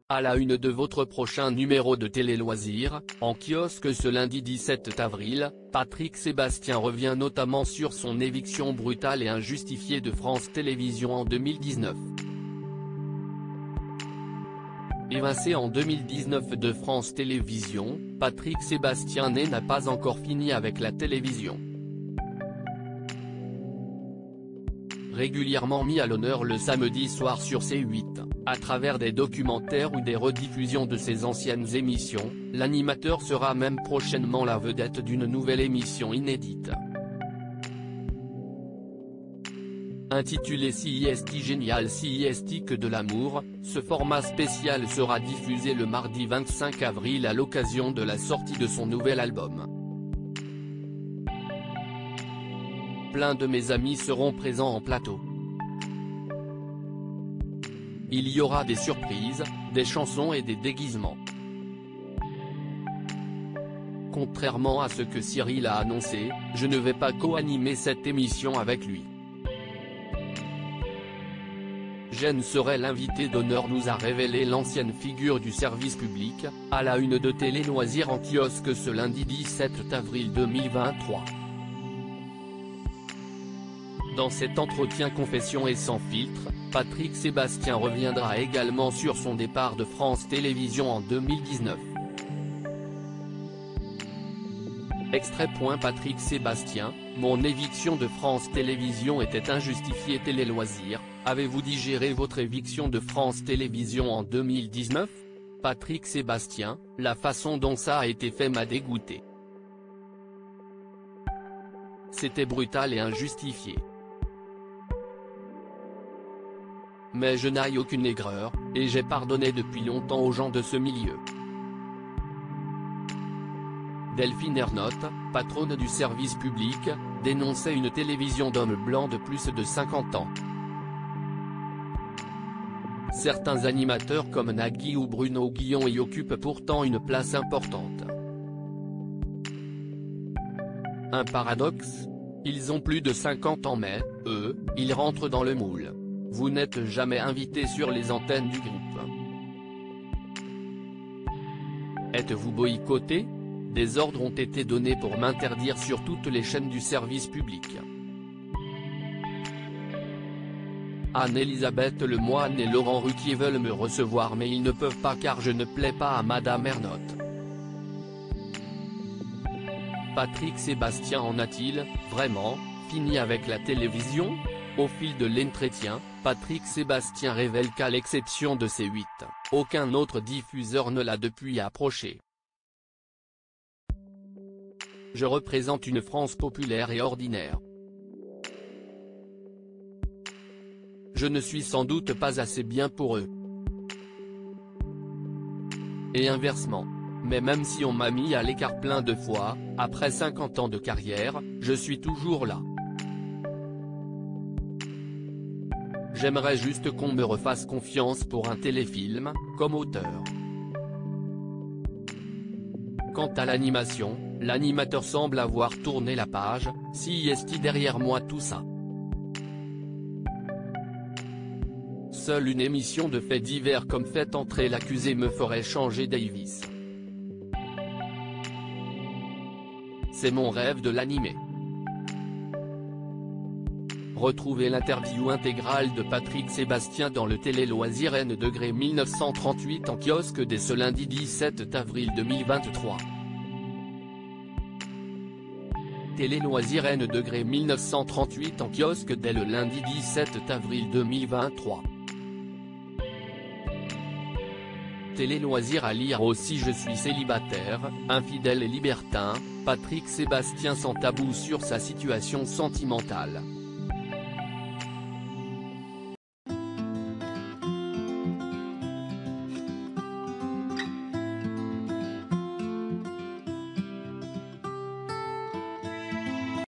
À la une de votre prochain numéro de Télé Loisirs, en kiosque ce lundi 17 avril, Patrick Sébastien revient notamment sur son éviction brutale et injustifiée de France Télévisions en 2019. Évincé en 2019 de France Télévisions, Patrick Sébastien n'a pas encore fini avec la télévision. Régulièrement mis à l'honneur le samedi soir sur C8, à travers des documentaires ou des rediffusions de ses anciennes émissions, l'animateur sera même prochainement la vedette d'une nouvelle émission inédite. Intitulé CIST Génial CIST que de l'amour, ce format spécial sera diffusé le mardi 25 avril à l'occasion de la sortie de son nouvel album. Plein de mes amis seront présents en plateau. Il y aura des surprises, des chansons et des déguisements. Contrairement à ce que Cyril a annoncé, je ne vais pas co-animer cette émission avec lui. Jeanne serait l'invité d'honneur, nous a révélé l'ancienne figure du service public, à la une de Télé Loisirs en kiosque ce lundi 17 avril 2023. Dans cet entretien confession et sans filtre, Patrick Sébastien reviendra également sur son départ de France Télévisions en 2019. Extrait. Patrick Sébastien, mon éviction de France Télévisions était injustifiée. Télé Loisirs, avez-vous digéré votre éviction de France Télévisions en 2019 ? Patrick Sébastien, la façon dont ça a été fait m'a dégoûté. C'était brutal et injustifié. Mais je n'ai aucune aigreur, et j'ai pardonné depuis longtemps aux gens de ce milieu. Delphine Ernotte, patronne du service public, dénonçait une télévision d'hommes blancs de plus de 50 ans. Certains animateurs comme Nagui ou Bruno Guillon y occupent pourtant une place importante. Un paradoxe ? Ils ont plus de 50 ans mais, eux, ils rentrent dans le moule. Vous n'êtes jamais invité sur les antennes du groupe. Êtes-vous boycotté ? Des ordres ont été donnés pour m'interdire sur toutes les chaînes du service public. Anne-Elisabeth Lemoine et Laurent Ruquier veulent me recevoir mais ils ne peuvent pas car je ne plais pas à Madame Ernotte. Patrick Sébastien en a-t-il, vraiment, fini avec la télévision ? Au fil de l'entretien, Patrick Sébastien révèle qu'à l'exception de C8, aucun autre diffuseur ne l'a depuis approché. Je représente une France populaire et ordinaire. Je ne suis sans doute pas assez bien pour eux. Et inversement. Mais même si on m'a mis à l'écart plein de fois, après 50 ans de carrière, je suis toujours là. J'aimerais juste qu'on me refasse confiance pour un téléfilm, comme auteur. Quant à l'animation, l'animateur semble avoir tourné la page, CIST derrière moi tout ça. Seule une émission de faits divers comme Faites entrer l'accusé me ferait changer Davis. C'est mon rêve de l'animer. Retrouvez l'interview intégrale de Patrick Sébastien dans le Télé Loisirs N° 1938 en kiosque dès ce lundi 17 avril 2023. Télé Loisirs N° 1938 en kiosque dès le lundi 17 avril 2023. Télé Loisirs à lire aussi. Je suis célibataire, infidèle et libertin, Patrick Sébastien sans tabou sur sa situation sentimentale.